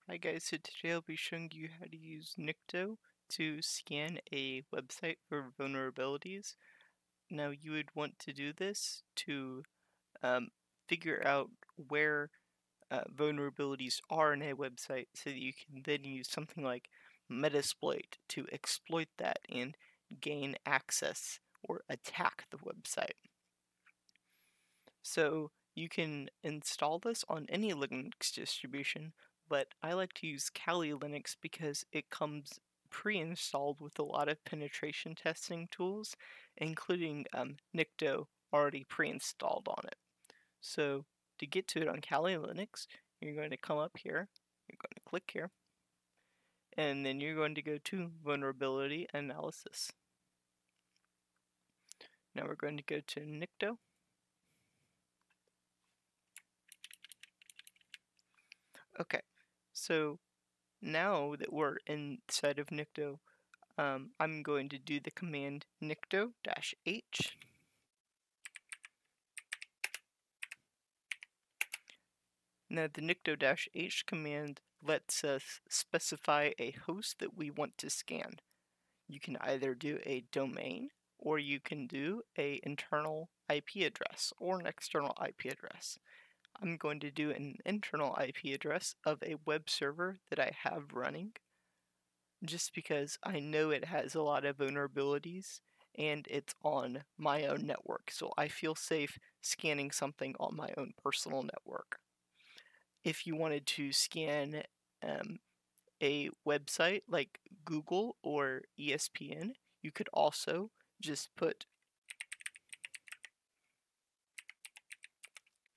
Hi guys, so today I'll be showing you how to use Nikto to scan a website for vulnerabilities. Now you would want to do this to figure out where vulnerabilities are in a website so that you can then use something like Metasploit to exploit that and gain access or attack the website. So you can install this on any Linux distribution, but I like to use Kali Linux because it comes pre-installed with a lot of penetration testing tools, including Nikto already pre-installed on it. So to get to it on Kali Linux, you're going to come up here, you're going to click here, and then you're going to go to Vulnerability Analysis. Now we're going to go to Nikto. Okay, so now that we're inside of Nikto, I'm going to do the command nikto-h. Now the nikto-h command lets us specify a host that we want to scan. You can either do a domain or you can do an internal IP address or an external IP address. I'm going to do an internal IP address of a web server that I have running, just because I know it has a lot of vulnerabilities and it's on my own network, so I feel safe scanning something on my own personal network. If you wanted to scan a website like Google or ESPN, you could also just put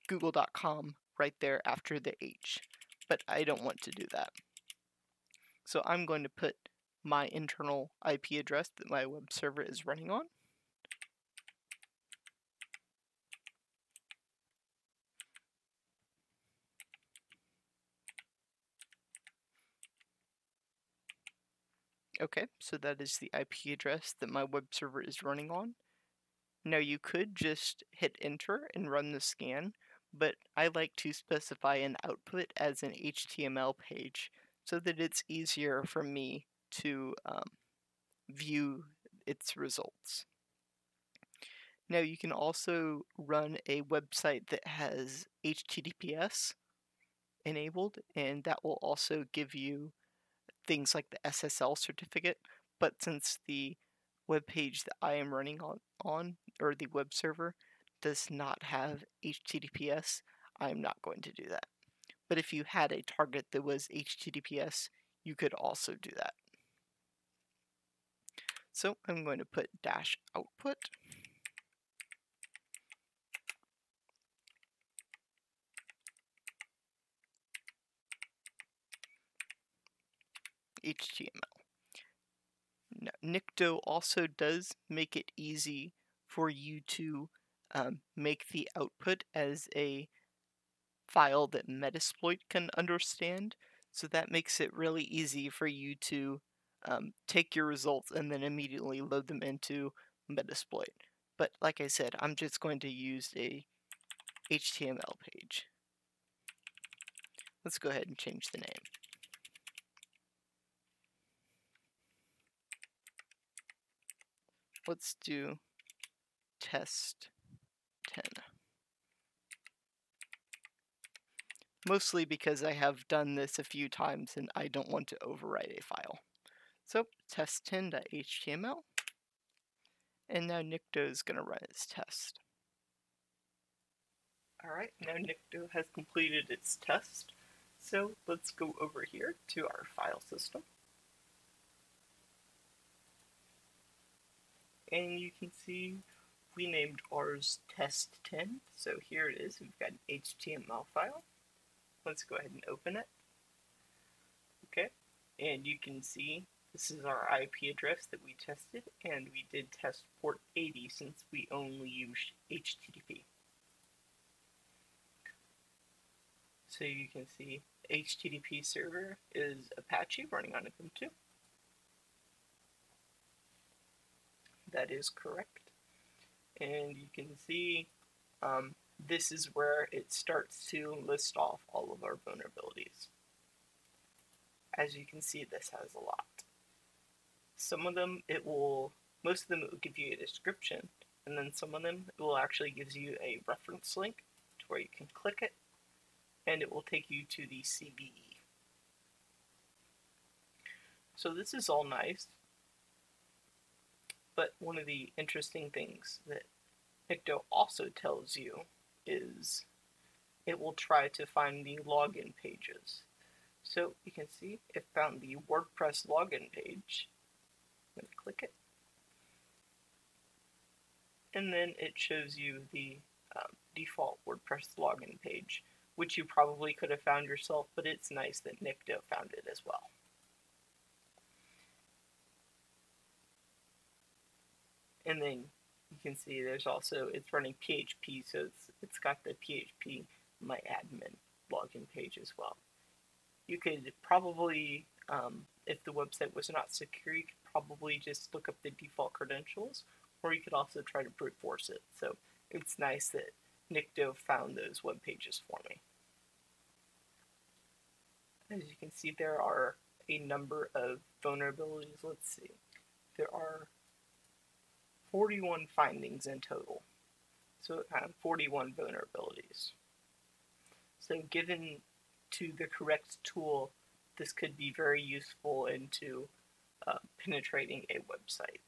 google.com right there after the H, but I don't want to do that. So I'm going to put my internal IP address that my web server is running on. Okay, so that is the IP address that my web server is running on. Now you could just hit enter and run the scan, but I like to specify an output as an HTML page so that it's easier for me to view its results. Now you can also run a website that has HTTPS enabled, and that will also give you things like the SSL certificate, but since the web page that I am running on or the web server does not have HTTPS, I'm not going to do that. But if you had a target that was HTTPS, you could also do that. So I'm going to put -output. HTML. Now, Nikto also does make it easy for you to make the output as a file that Metasploit can understand, so that makes it really easy for you to take your results and then immediately load them into Metasploit. But like I said, I'm just going to use a HTML page. Let's go ahead and change the name. Let's do test 10. Mostly because I have done this a few times and I don't want to overwrite a file. So test10.html, and now Nikto is going to run its test. Alright, now Nikto has completed its test, so let's go over here to our file system. And you can see we named ours test10, so here it is. We've got an HTML file. Let's go ahead and open it. Okay, and you can see this is our IP address that we tested, and we did test port 80 since we only used HTTP. So you can see HTTP server is Apache running on Ubuntu. That is correct. And you can see this is where it starts to list off all of our vulnerabilities. As you can see, this has a lot. Some of them most of them it will give you a description, and then some of them it will actually give you a reference link to where you can click it, and it will take you to the CVE. So this is all nice, but one of the interesting things that Nikto also tells you is it will try to find the login pages. So you can see it found the WordPress login page. I'm going to click it. And then it shows you the default WordPress login page, which you probably could have found yourself, but it's nice that Nikto found it as well. And then you can see there's also, it's running PHP, so it's got the PHP My Admin login page as well. You could probably, if the website was not secure, you could probably just look up the default credentials, or you could also try to brute force it. So it's nice that Nikto found those web pages for me. As you can see, there are a number of vulnerabilities. Let's see. There are 41 findings in total. So 41 vulnerabilities. So given to the correct tool, this could be very useful into penetrating a website.